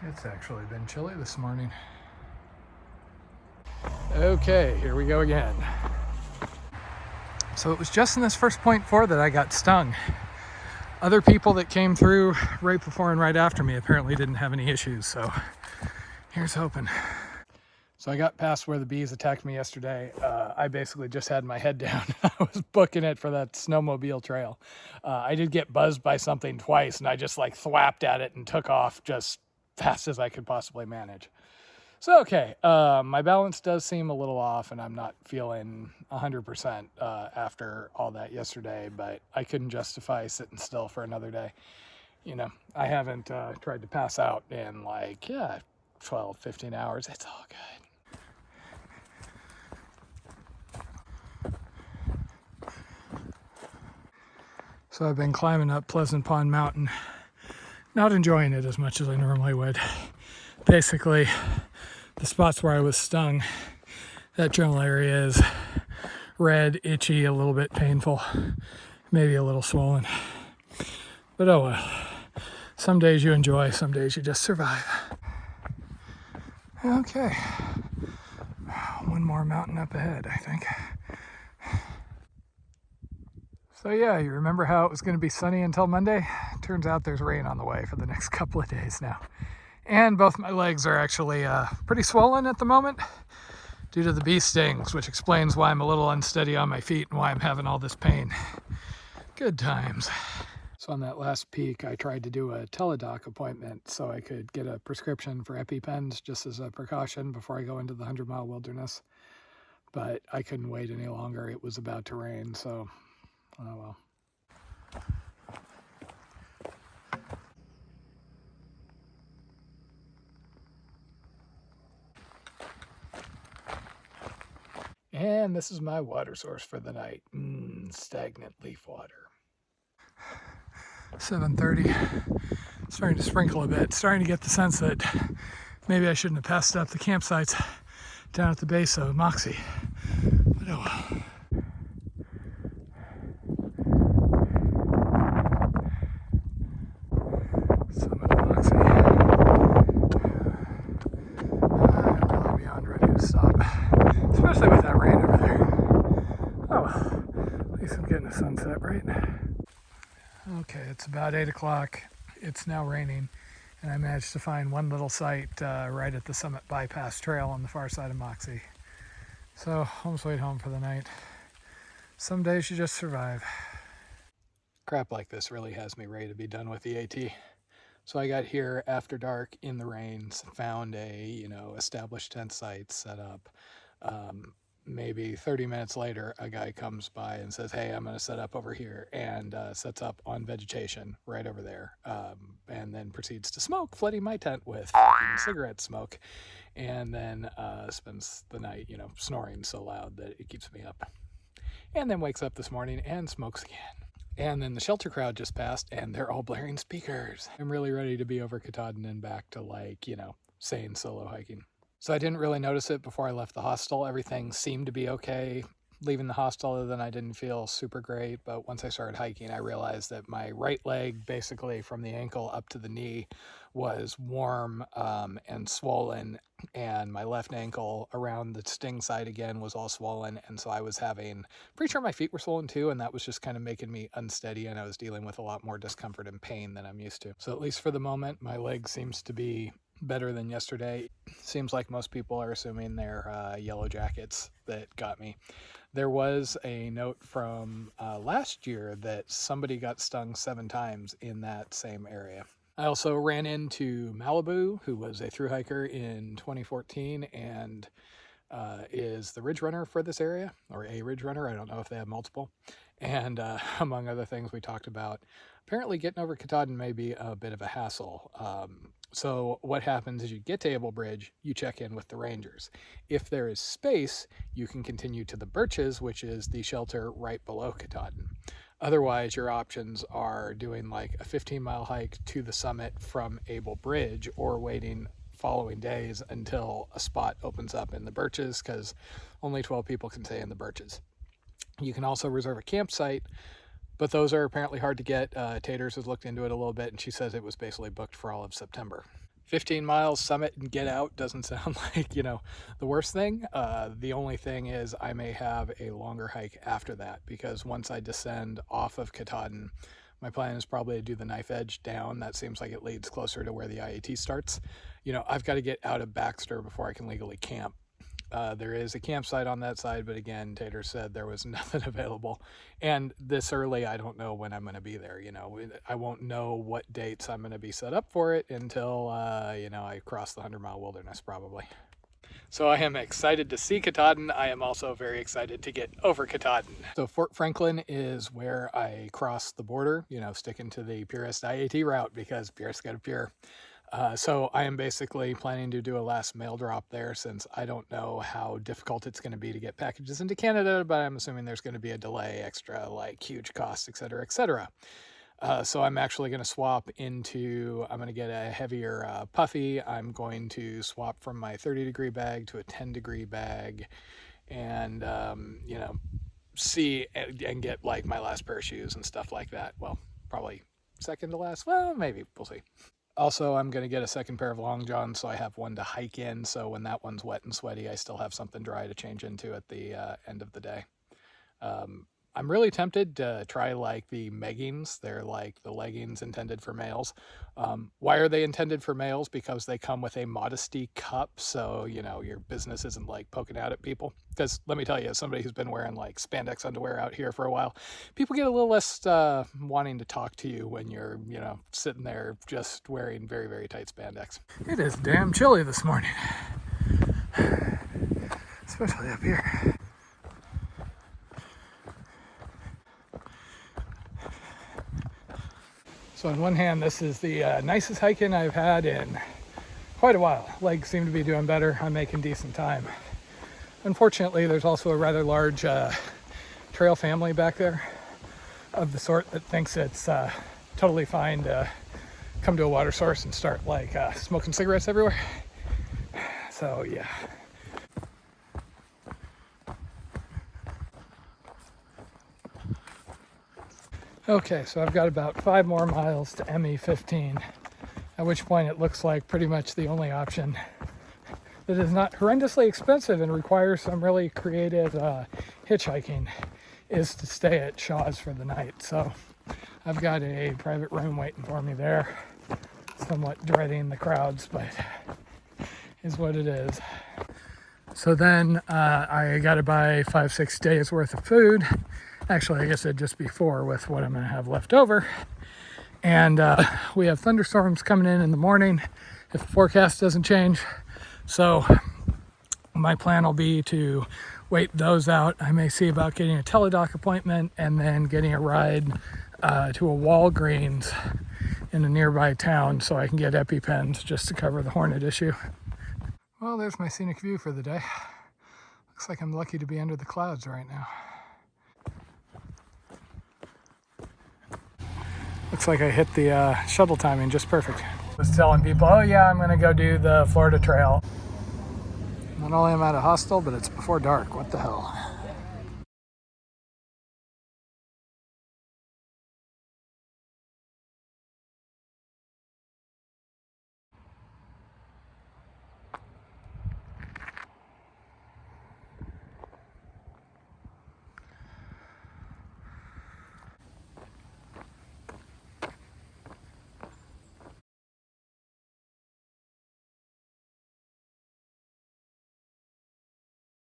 It's actually been chilly this morning. Okay, here we go again. So it was just in this first 0.4 that I got stung. Other people that came through right before and right after me apparently didn't have any issues, so here's hoping. So I got past where the bees attacked me yesterday. I basically just had my head down. I was booking it for that snowmobile trail. I did get buzzed by something twice, and I just like thwapped at it and took off just fast as I could possibly manage. So, okay, my balance does seem a little off, and I'm not feeling 100% after all that yesterday, but I couldn't justify sitting still for another day. You know, I haven't tried to pass out in 12, 15 hours. It's all good. So I've been climbing up Pleasant Pond Mountain, not enjoying it as much as I normally would. Basically, the spots where I was stung, that general area is red, itchy, a little bit painful, maybe a little swollen. But oh well. Some days you enjoy, some days you just survive. Okay. One more mountain up ahead, I think. So yeah, you remember how it was going to be sunny until Monday? Turns out there's rain on the way for the next couple of days now. And both my legs are actually pretty swollen at the moment due to the bee stings, which explains why I'm a little unsteady on my feet and why I'm having all this pain. Good times. So on that last peak, I tried to do a teledoc appointment so I could get a prescription for EpiPens just as a precaution before I go into the 100-mile wilderness. But I couldn't wait any longer. It was about to rain, so oh well. And this is my water source for the night. Stagnant leaf water. 7:30. Starting to sprinkle a bit. Starting to get the sense that maybe I shouldn't have passed up the campsites down at the base of Mackaye. But oh well. Summit of Mackaye. I'm really beyond ready to stop. Especially with that rain over there. Oh well. At least I'm getting a sunset, right? Okay, it's about 8 o'clock. It's now raining, and I managed to find one little site right at the Summit Bypass Trail on the far side of Mackaye. So, home sweet home for the night. Some days you just survive. Crap like this really has me ready to be done with the AT. So I got here after dark in the rains, found a, established tent site set up. Maybe 30 minutes later, a guy comes by and says, hey, I'm going to set up over here, and sets up on vegetation right over there, and then proceeds to smoke, flooding my tent with cigarette smoke, and then spends the night, snoring so loud that it keeps me up. And then wakes up this morning and smokes again. And then the shelter crowd just passed, and they're all blaring speakers. I'm really ready to be over Katahdin and back to sane solo hiking. So I didn't really notice it before I left the hostel. Everything seemed to be okay leaving the hostel, other than I didn't feel super great. But once I started hiking, I realized that my right leg, basically from the ankle up to the knee, was warm and swollen. And my left ankle around the sting site again was all swollen. And so I was pretty sure my feet were swollen too. And that was just kind of making me unsteady. And I was dealing with a lot more discomfort and pain than I'm used to. So at least for the moment, my leg seems to be better than yesterday. Seems like most people are assuming they're yellow jackets that got me. There was a note from last year that somebody got stung 7 times in that same area. I also ran into Malibu, who was a thru hiker in 2014 and is the ridge runner for this area, or a ridge runner. I don't know if they have multiple. And among other things we talked about, apparently getting over Katahdin may be a bit of a hassle. So what happens is you get to Able Bridge, you check in with the rangers. If there is space, you can continue to the Birches, which is the shelter right below Katahdin. Otherwise, your options are doing like a 15-mile hike to the summit from Able Bridge, or waiting following days until a spot opens up in the Birches, because only 12 people can stay in the Birches. You can also reserve a campsite, but those are apparently hard to get. Taters has looked into it a little bit, and she says it was basically booked for all of September. 15 miles summit and get out doesn't sound like, you know, the worst thing. The only thing is I may have a longer hike after that, because once I descend off of Katahdin, my plan is probably to do the knife edge down. That seems like it leads closer to where the IAT starts. You know, I've got to get out of Baxter before I can legally camp. There is a campsite on that side, but again, Tater said there was nothing available. And this early, I don't know when I'm going to be there. You know, I won't know what dates I'm going to be set up for it until, you know, I cross the 100-mile wilderness probably. So I am excited to see Katahdin. I am also very excited to get over Katahdin. So Fort Franklin is where I cross the border, you know, sticking to the purest IAT route because purest got a pure. So I am basically planning to do a last mail drop there, since I don't know how difficult it's going to be to get packages into Canada, but I'm assuming there's going to be a delay, extra, like huge costs, etc., etc. So I'm actually going to swap into, I'm going to get a heavier puffy. I'm going to swap from my 30-degree bag to a 10-degree bag, and, you know, see and get like my last pair of shoes and stuff like that. Well, probably second to last. Well, maybe, we'll see. Also, I'm going to get a second pair of long johns, so I have one to hike in, so when that one's wet and sweaty, I still have something dry to change into at the end of the day. I'm really tempted to try like the meggings. They're like the leggings intended for males. Why are they intended for males? Because they come with a modesty cup, so, you know, your business isn't like poking out at people. Because let me tell you, as somebody who's been wearing like spandex underwear out here for a while, people get a little less wanting to talk to you when you're, you know, sitting there just wearing very, very tight spandex. It is damn chilly this morning, especially up here. So on one hand, this is the nicest hiking I've had in quite a while. Legs seem to be doing better. I'm making decent time. Unfortunately, there's also a rather large trail family back there, of the sort that thinks it's totally fine to come to a water source and start like smoking cigarettes everywhere. So yeah. Okay, so I've got about 5 more miles to ME15, at which point it looks like pretty much the only option that is not horrendously expensive and requires some really creative hitchhiking is to stay at Shaw's for the night. So I've got a private room waiting for me there. Somewhat dreading the crowds, but is what it is. So then I got to buy 5-6 days worth of food. Actually, I guess it'd just be 4 with what I'm going to have left over. And we have thunderstorms coming in the morning if the forecast doesn't change. So my plan will be to wait those out. I may see about getting a teledoc appointment and then getting a ride to a Walgreens in a nearby town so I can get EpiPens just to cover the hornet issue. Well, there's my scenic view for the day. Looks like I'm lucky to be under the clouds right now. Looks like I hit the shuttle timing just perfect. I was telling people, oh yeah, I'm gonna go do the Florida Trail. Not only am I at a hostel, but it's before dark. What the hell?